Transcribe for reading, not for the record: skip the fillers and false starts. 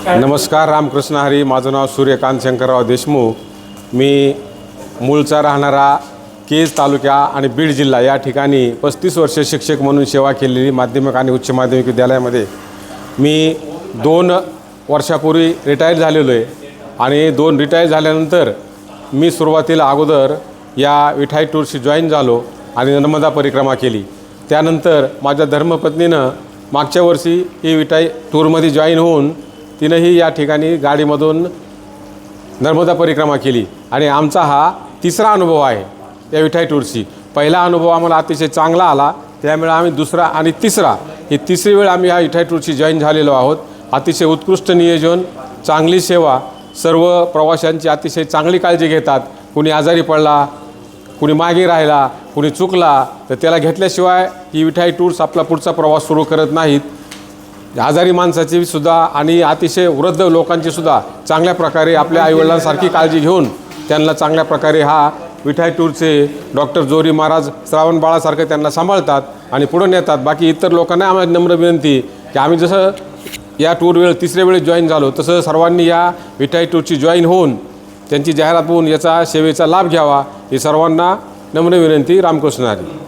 नमस्कार, रामकृष्ण हरी. माझं नाव सूर्यकांत शंकरराव देशमुख. मी मूळचा राहणारा केज तालुका आणि बीड जिल्हा या ठिकाणी 35 वर्ष शिक्षक म्हणून सेवा केलेली माध्यमिक आणि उच्च माध्यमिक विद्यालयामध्ये मी 2 वर्षापूर्वी रिटायर झालेलो आहे. आणि 2 रिटायर झाल्यानंतर मी सुरुवातीला अगोदर या विठाई टूरशी जॉईन झालो आणि नर्मदा परिक्रमा केली. त्यानंतर माझ्या धर्मपत्नीनं मागच्या वर्षी ही विठाई टूरमध्ये जॉईन होऊन तिनंही या ठिकाणी गाडीमधून नर्मदा परिक्रमा केली. आणि आमचा हा 3रा अनुभव आहे या विठाई टूरची. पहिला अनुभव आम्हाला अतिशय चांगला आला, त्यामुळे आम्ही 2रा आणि 3रा ही 3री वेळ आम्ही या विठाई टूरची जॉईन झालेलो आहोत. अतिशय उत्कृष्ट नियोजन, चांगली सेवा, सर्व प्रवाशांची अतिशय चांगली काळजी घेतात. कुणी आजारी पडला, कुणी मागे राहिला, कुणी चुकला तर त्याला घेतल्याशिवाय ही विठाई टूर्स आपला पुढचा प्रवास सुरू करत नाहीत. आजारी माणसाची सुद्धा आणि अतिशय वृद्ध लोकांची सुद्धा चांगल्या प्रकारे आपल्या आईवडिलांसारखी काळजी घेऊन त्यांना चांगल्या प्रकारे हा विठाई टूरचे डॉक्टर जोरी महाराज श्रावण बाळासारखं त्यांना सांभाळतात आणि पुढे नेतात. बाकी इतर लोकांना आम्हाला नम्र विनंती की आम्ही जसं या टूर 3ऱ्या वेळेस जॉईन झालो तसं सर्वांनी या विठाई टूरची जॉईन होऊन त्यांची जाहिरात होऊन याचा सेवेचा लाभ घ्यावा ही सर्वांना नम्र विनंती. रामकृष्ण हरी.